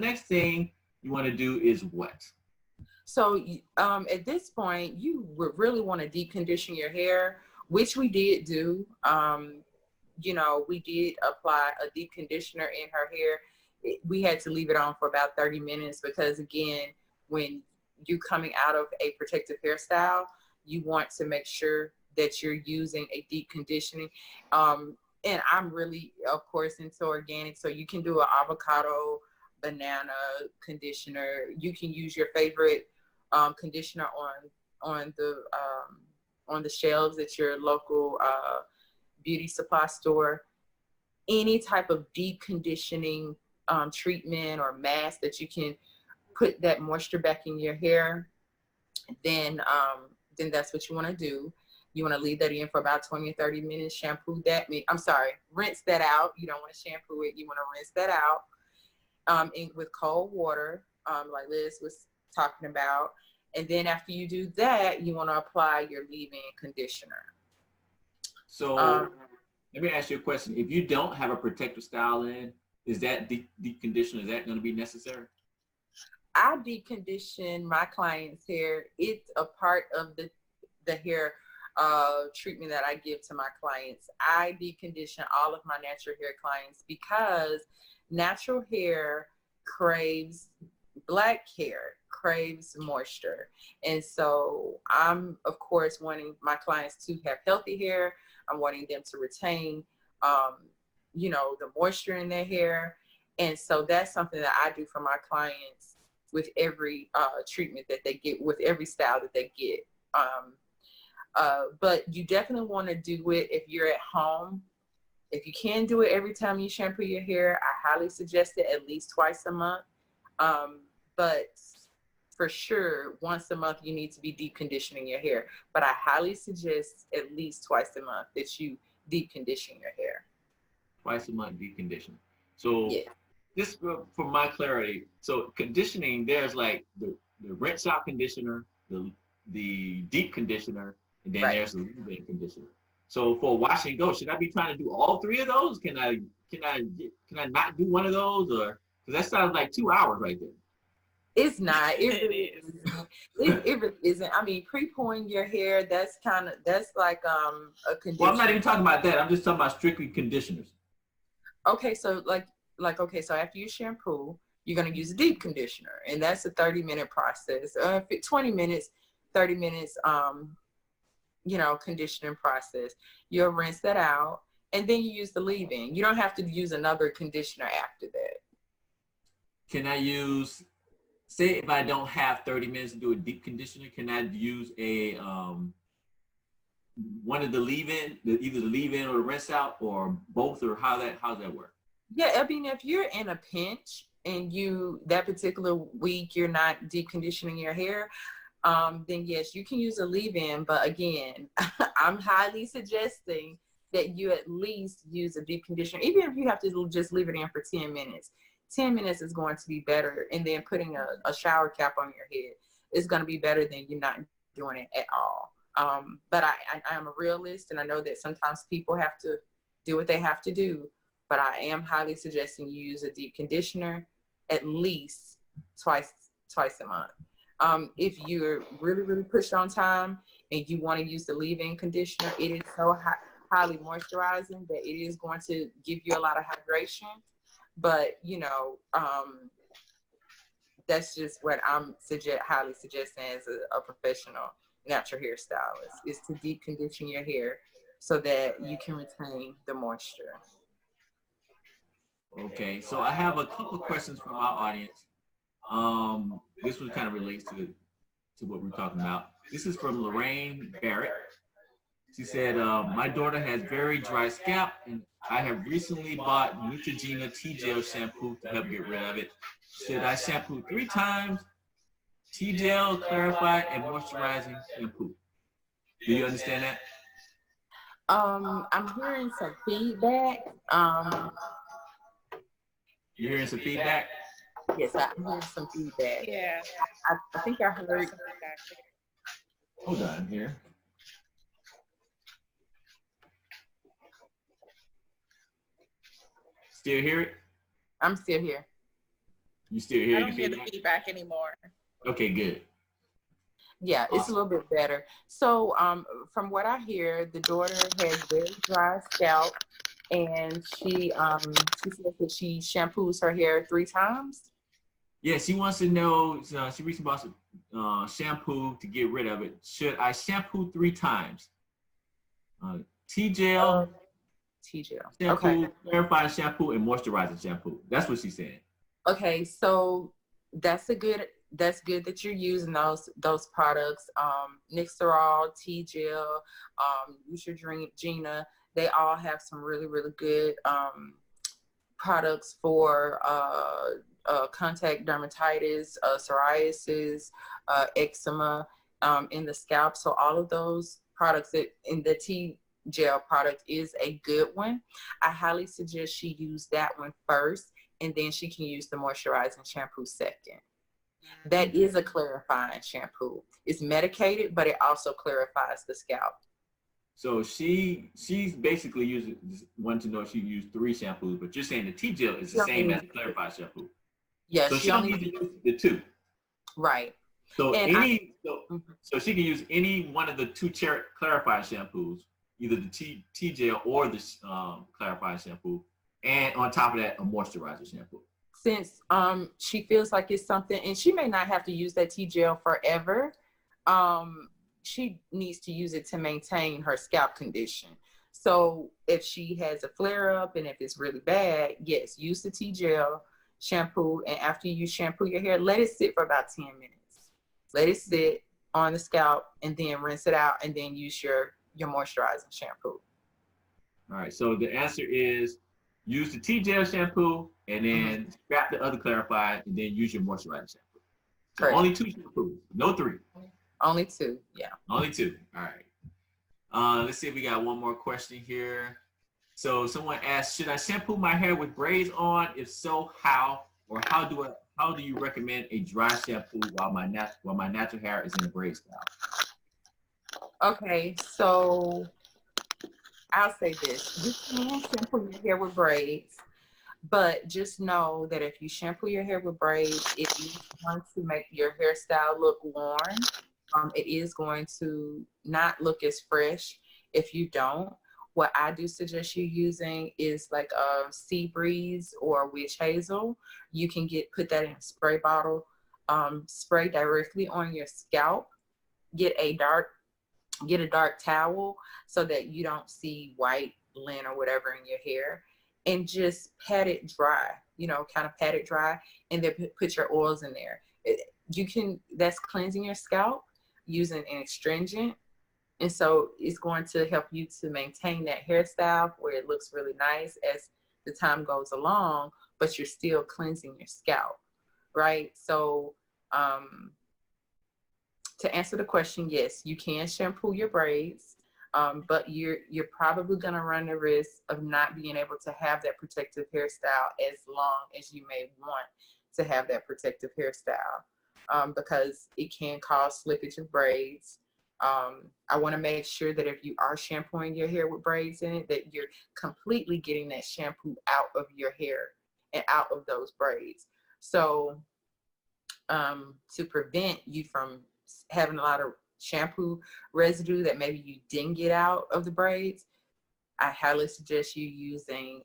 next thing you want to do is what? So at this point, you would really want to deep condition your hair, which we did do. We did apply a deep conditioner in her hair. We had to leave it on for about 30 minutes because, again, when you're coming out of a protective hairstyle, you want to make sure that you're using a deep conditioning. And I'm really, of course, into organic, so you can do an avocado banana conditioner. You can use your favorite conditioner on the on the shelves at your local beauty supply store. Any type of deep conditioning treatment or mask that you can put that moisture back in your hair, then that's what you want to do. You want to leave that in for about 20 or 30 minutes, shampoo that. I'm sorry, rinse that out. You don't want to shampoo it. You want to rinse that out with cold water, like Liz was talking about. And then after you do that, you want to apply your leave-in conditioner. So let me ask you a question. If you don't have a protective style in, is that deep conditioner, is that going to be necessary? I deep condition my clients' hair. It's a part of the hair treatment that I give to my clients. I deep condition all of my natural hair clients because natural hair craves, black hair craves moisture. And so I'm, of course, wanting my clients to have healthy hair. I'm wanting them to retain, the moisture in their hair. And so that's something that I do for my clients with every treatment that they get, with every style that they get. But you definitely want to do it if you're at home. If you can do it every time you shampoo your hair, I highly suggest it at least twice a month. But for sure, once a month, you need to be deep conditioning your hair. But I highly suggest at least twice a month that you deep condition your hair. Twice a month deep condition. So Yeah. just for my clarity, so conditioning, there's like the rinse out conditioner, the deep conditioner, and then Right. there's the leave-in conditioner. So for wash and go, should I be trying to do all three of those? Can I not do one of those, or because that sounds like 2 hours right there? It's not. It It really is. isn't. It really isn't. I mean, pre-pooling your hair, that's like a Well, I'm not condition. even talking about that. I'm just talking about strictly conditioners. Okay, so okay, so after you shampoo, you're gonna use a deep conditioner, and that's a 30-minute process. 20 minutes, 30 minutes, conditioning process. You'll rinse that out, and then you use the leave-in. You don't have to use another conditioner after that. Can I use, say, if I don't have 30 minutes to do a deep conditioner, can I use a one of the leave-in, either the leave-in or the rinse out, or both, or how's that work? Yeah, I mean, if you're in a pinch and that particular week you're not deep conditioning your hair, then yes, you can use a leave-in. But again, I'm highly suggesting that you at least use a deep conditioner, even if you have to just leave it in for 10 minutes. 10 minutes is going to be better. And then putting a shower cap on your head is going to be better than you not doing it at all. But I am a realist, and I know that sometimes people have to do what they have to do. But I am highly suggesting you use a deep conditioner at least twice a month. If you're really, really pushed on time and you want to use the leave-in conditioner, it is so highly moisturizing that it is going to give you a lot of hydration. But, that's just what I'm highly suggesting as a professional natural hairstylist, is to deep condition your hair so that you can retain the moisture. Okay, so I have a couple of questions from our audience. This one kind of relates to what we're talking about. This is from Lorraine Barrett. She said, my daughter has very dry scalp, and I have recently bought Neutrogena T-Gel shampoo to help get rid of it. Should I shampoo 3 times? T-Gel, clarified, and moisturizing shampoo. Do you understand that? I'm hearing some feedback. You're hearing some feedback? Yes, I'm hearing some feedback. Yeah. I think I There's heard. some feedback. Hold on here. Still hear it? I'm still here. You still hear I any don't hear the feedback? feedback anymore. Okay, good. Yeah, it's a Awesome. little bit better. So, from what I hear, the daughter has very dry scalp, and she says that she shampoos her hair 3 times. Yeah, she wants to know. She recently bought some shampoo to get rid of it. Should I shampoo 3 times? Tea Uh, gel, T-gel. Okay. shampoo, clarifying shampoo, and moisturizing shampoo. That's what she's saying. Okay, so that's good that you're using those products. Nixerol, T-gel, Neutrogena, they all have some really, really good products for contact dermatitis, psoriasis, eczema in the scalp. So all of those products that in the T gel product is a good one. I highly suggest she use that one first, and then she can use the moisturizing shampoo second. That is a Okay. clarifying shampoo. It's medicated, but it also clarifies the scalp. So she's basically using wanting to know if she used 3 shampoos, but you're saying the tea gel is the She same only as needs the two. clarified shampoo. Yeah, So she she don't only need to needs use the two. right. So And I any so, mhm. so she can use any one of the two clarified shampoos, either the tea gel or the clarified shampoo, and on top of that, a moisturizer shampoo. Since she feels like it's something, and she may not have to use that T gel forever. Um, she needs to use it to maintain her scalp condition. So if she has a flare up and if it's really bad, yes, use the T gel shampoo, and after you shampoo your hair, let it sit for about 10 minutes. Let it sit on the scalp, and then rinse it out, and then use your moisturizing shampoo. All right. So the answer is use the tea gel shampoo and Hmm. then scrap the other clarified and then use your moisturizer shampoo. So only Correct. 2 shampoos, no 3. Only two. Yeah. Only 2. All right. Let's see if we got one more question here. So someone asked, should I shampoo my hair with braids on? If so, how? Or how do you recommend a dry shampoo while my natural hair is in a braid style? Okay. So I'll say this. You can shampoo your hair with braids, but just know that if you shampoo your hair with braids, it is going to make your hairstyle look worn. It is going to not look as fresh if you don't. What I do suggest you using is like a sea breeze or witch hazel. You can put that in a spray bottle, spray directly on your scalp. Get a dark get a dark towel so that you don't see white lint or whatever in your hair, and just pat it dry, kind of pat it dry, and then put your oils in there. That's cleansing your scalp using an astringent, and so it's going to help you to maintain that hairstyle where it looks really nice as the time goes along, but you're still cleansing your scalp, right? So um to answer the question, yes, you can shampoo your braids, but you're probably going to run the risk of not being able to have that protective hairstyle as long as you may want to have that protective hairstyle, because it can cause slippage of braids. I want to make sure that if you are shampooing your hair with braids in it, that you're completely getting that shampoo out of your hair and out of those braids. So to prevent you from having a lot of shampoo residue that maybe you didn't get out of the braids, I highly suggest you using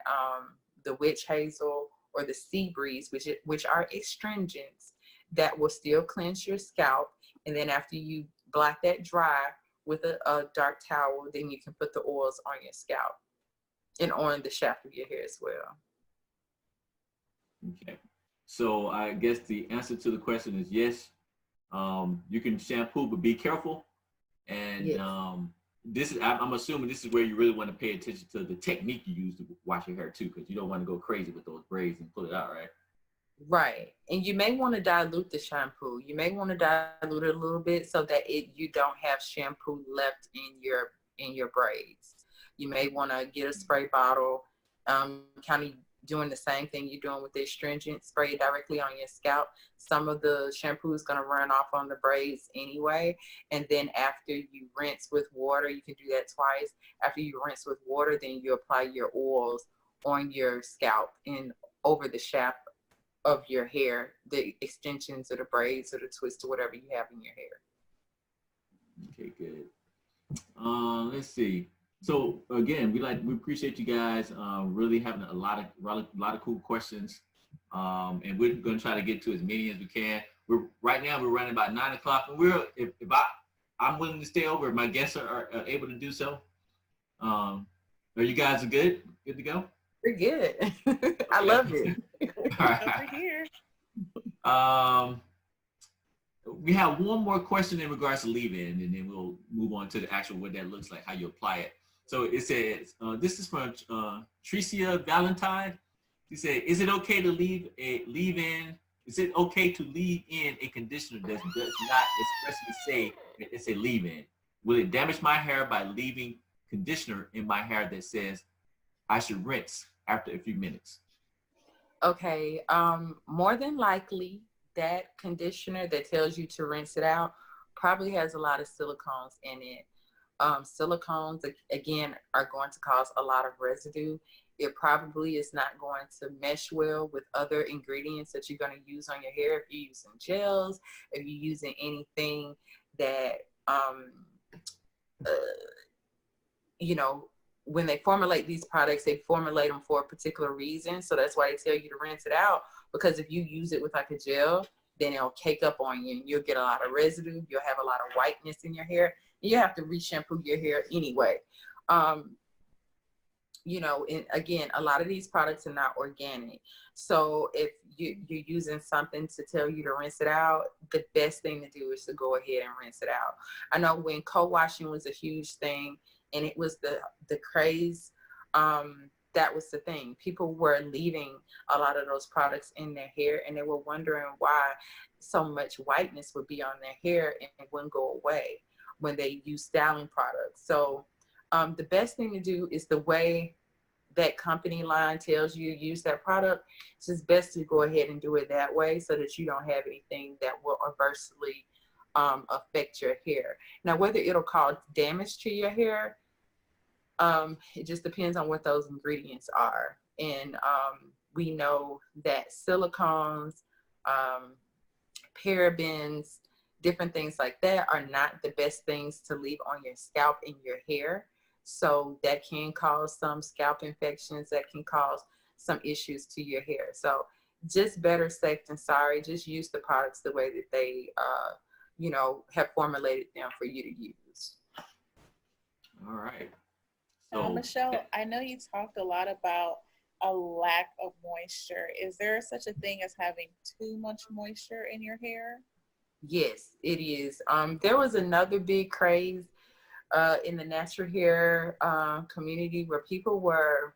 the witch hazel or the sea breeze, which are astringents that will still cleanse your scalp. And then after you black that dry with a dark towel, then you can put the oils on your scalp and on the shaft of your hair as well. Okay. So I guess the answer to the question is yes. You can shampoo, but be careful. And Yes. I'm assuming this is where you really want to pay attention to the technique you use to wash your hair too, because you don't want to go crazy with those braids and pull it out, right? Right. And you may want to dilute the shampoo. You may want to dilute it a little bit so that you don't have shampoo left in your braids. You may want to get a spray bottle, kind of doing the same thing you're doing with the astringent, spray it directly on your scalp. Some of the shampoo is going to run off on the braids anyway. And then after you rinse with water, you can do that twice. After you rinse with water, then you apply your oils on your scalp and over the shaft of your hair, the extensions or the braids or the twists or whatever you have in your hair. Okay, good. Let's see. So again, we appreciate you guys really having a lot of cool questions, and we're going to try to get to as many as we can. We're right now we're running about 9 o'clock, and I'm willing to stay over if my guests are able to do so. Are you guys good? Good to go? We're good. I love it. All right. Over here. We have one more question in regards to leave-in, and then we'll move on to the actual what that looks like, how you apply it. So it says, this is from Tricia Valentine. She said, is it okay to leave in a conditioner that does not expressly say it's a leave-in? Will it damage my hair by leaving conditioner in my hair that says I should rinse after a few minutes? Okay, more than likely, that conditioner that tells you to rinse it out probably has a lot of silicones in it. Silicones, again, are going to cause a lot of residue. It probably is not going to mesh well with other ingredients that you're going to use on your hair. If you're using gels, if you're using anything that, you know, when they formulate these products, they formulate them for a particular reason. So that's why they tell you to rinse it out, because if you use it with like a gel, then it'll cake up on you and you'll get a lot of residue. You'll have a lot of whiteness in your hair. You have to re-shampoo your hair anyway. You know, and again, a lot of these products are not organic. So if you're using something to tell you to rinse it out, the best thing to do is to go ahead and rinse it out. I know when co-washing was a huge thing and it was the craze, that was the thing. People were leaving a lot of those products in their hair and they were wondering why so much whiteness would be on their hair and it wouldn't go away when they use styling products. So the best thing to do is the way that company line tells you to use that product. It's just best to go ahead and do it that way so that you don't have anything that will adversely affect your hair. Now, whether it'll cause damage to your hair, it just depends on what those ingredients are. And we know that silicones, parabens, different things like that are not the best things to leave on your scalp and your hair. So that can cause some scalp infections, that can cause some issues to your hair. So just better safe than sorry. Just use the products the way that they, you know, have formulated them for you to use. All right. So, Michelle, I know you talked a lot about a lack of moisture. Is there such a thing as having too much moisture in your hair? Yes, it is. There was another big craze in the natural hair community where people were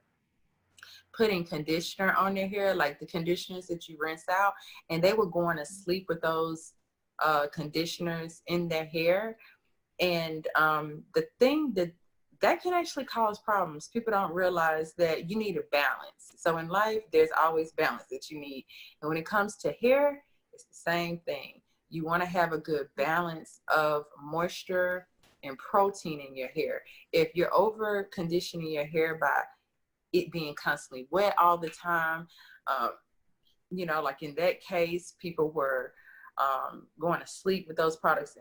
putting conditioner on their hair, like the conditioners that you rinse out, and they were going to sleep with those conditioners in their hair. And the thing that can actually cause problems. People don't realize that you need a balance. So in life, there's always balance that you need. And when it comes to hair, it's the same thing. You want to have a good balance of moisture and protein in your hair. If you're over conditioning your hair by it being constantly wet all the time, you know, like in that case, people were going to sleep with those products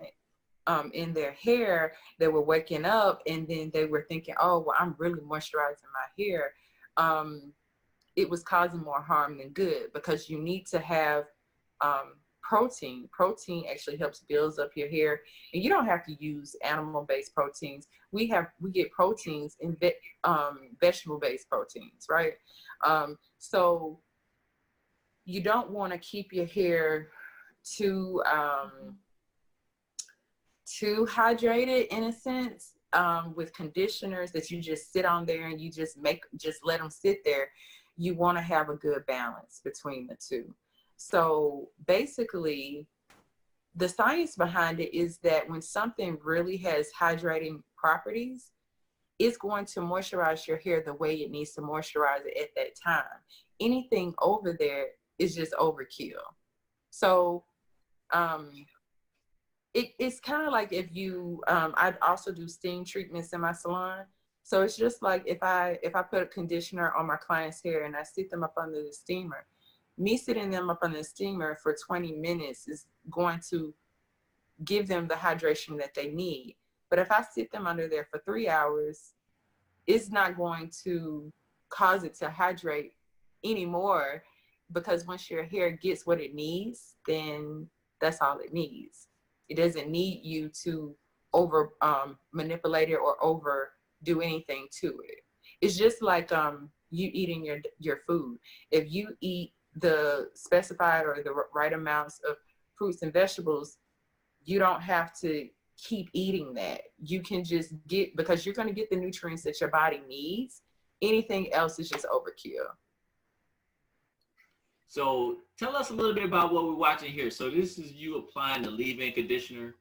in their hair. They were waking up and then they were thinking, oh, well, I'm really moisturizing my hair. It was causing more harm than good, because you need to have protein. Protein actually helps build up your hair, and you don't have to use animal-based proteins. We get proteins in vegetable-based proteins, right? So you don't want to keep your hair too hydrated in a sense, with conditioners that you just sit on there and you just let them sit there. You want to have a good balance between the two. So basically, the science behind it is that when something really has hydrating properties, it's going to moisturize your hair the way it needs to moisturize it at that time. Anything over there is just overkill. So it's kind of like if you, I also do steam treatments in my salon. So it's just like if I put a conditioner on my client's hair and I sit them up under the steamer, me sitting them up on the steamer for 20 minutes is going to give them the hydration that they need. But if I sit them under there for 3 hours, it's not going to cause it to hydrate anymore, because once your hair gets what it needs, then that's all it needs. It doesn't need you to over manipulate it or over do anything to it. It's just like you eating your food. If you eat the specified or the right amounts of fruits and vegetables, you don't have to keep eating that. You can just get, because you're going to get the nutrients that your body needs. Anything else is just overkill. So tell us a little bit about what we're watching here. So this is you applying the leave-in conditioner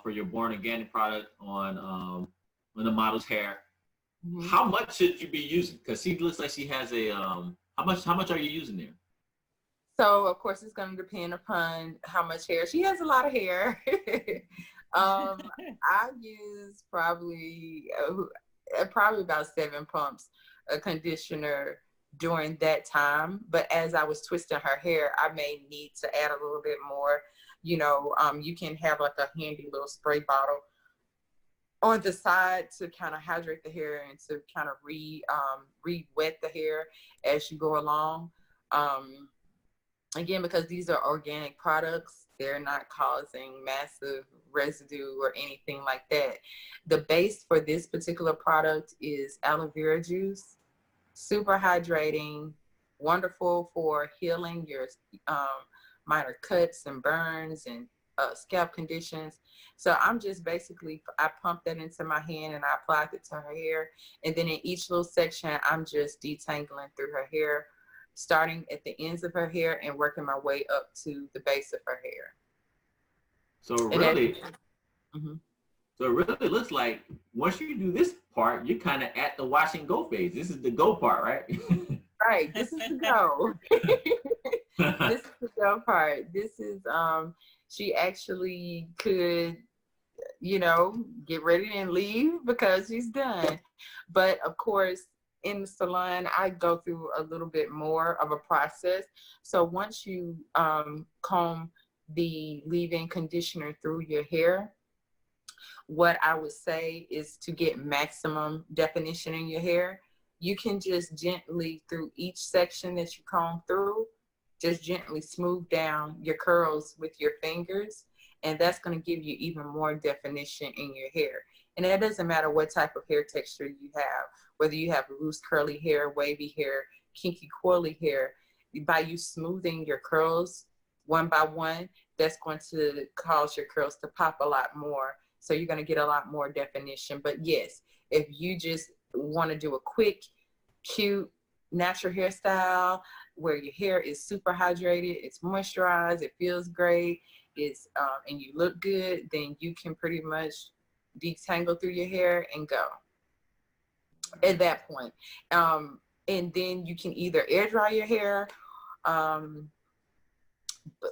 for your Born Organic product on the model's hair. Mm-hmm. How much should you be using? Because she looks like she has a how much are you using there? So of course it's going to depend upon how much hair. She has a lot of hair. I use probably about 7 pumps of conditioner during that time. But as I was twisting her hair, I may need to add a little bit more. You know, you can have like a handy little spray bottle on the side to kind of hydrate the hair and to kind of re-wet the hair as you go along. Again, because these are organic products, they're not causing massive residue or anything like that. The base for this particular product is aloe vera juice. Super hydrating, wonderful for healing your minor cuts and burns and scalp conditions. So I'm just basically, I pumped that into my hand and I applied it to her hair. And then in each little section, I'm just detangling through her hair, starting at the ends of her hair and working my way up to the base of her hair. So really, so it really looks like once you do this part, you're kind of at the wash and go phase. This is the go part, right? Right. This is the go. This is the go part. This is, she actually could, you know, get ready and leave because she's done. But of course, in the salon, I go through a little bit more of a process. So once you comb the leave-in conditioner through your hair, what I would say is to get maximum definition in your hair, you can just gently, through each section that you comb through, just gently smooth down your curls with your fingers. And that's going to give you even more definition in your hair. And it doesn't matter what type of hair texture you have, whether you have loose curly hair, wavy hair, kinky coily hair. By you smoothing your curls one by one, that's going to cause your curls to pop a lot more. So you're going to get a lot more definition. But yes, if you just want to do a quick, cute, natural hairstyle where your hair is super hydrated, it's moisturized, it feels great, it's and you look good, then you can pretty much detangle through your hair and go at that point. And then you can either air dry your hair,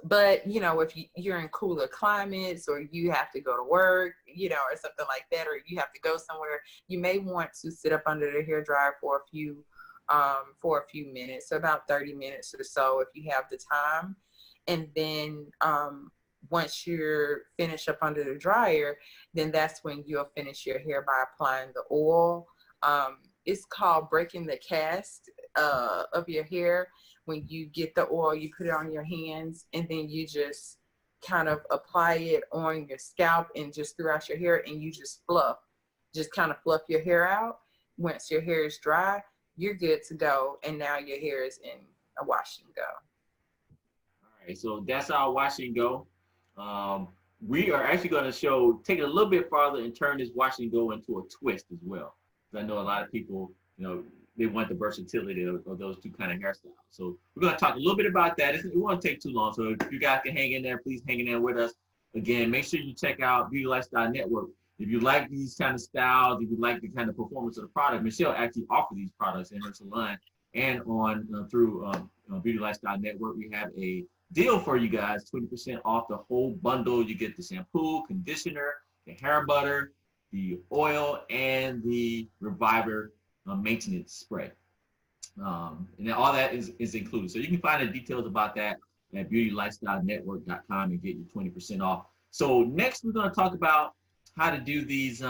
but you know, if you're in cooler climates or you have to go to work, you know, or something like that, or you have to go somewhere, you may want to sit up under the hair dryer for a few minutes, so about 30 minutes or so if you have the time. And then once you're finished up under the dryer, then that's when you'll finish your hair by applying the oil. It's called breaking the cast of your hair. When you get the oil, you put it on your hands and then you just kind of apply it on your scalp and just throughout your hair, and you just kind of fluff your hair out. Once your hair is dry, you're good to go. And now your hair is in a wash and go. All right, so that's our wash and go. We are actually going to take it a little bit farther and turn this wash and go into a twist as well. I know a lot of people, you know, they want the versatility of those two kind of hairstyles. So we're going to talk a little bit about that. It won't take too long. So if you guys can hang in there, please hang in there with us. Again, make sure you check out Beauty Lifestyle Network. If you like these kind of styles, if you like the kind of performance of the product, Michelle actually offers these products in her salon and on through Beauty Lifestyle Network. We have a deal for you guys, 20% off the whole bundle. You get the shampoo, conditioner, the hair butter, the oil, and the Reviver maintenance spray. And then all that is included. So you can find the details about that at beautylifestylenetwork.com and get you 20% off. So next we're going to talk about how to do these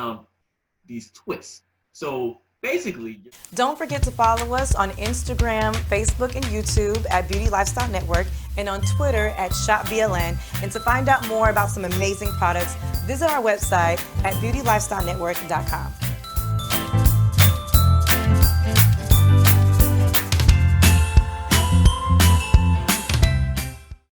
twists. So basically, don't forget to follow us on Instagram, Facebook, and YouTube at Beauty Lifestyle Network, and on Twitter at ShopBLN. And to find out more about some amazing products, visit our website at beautylifestylenetwork.com.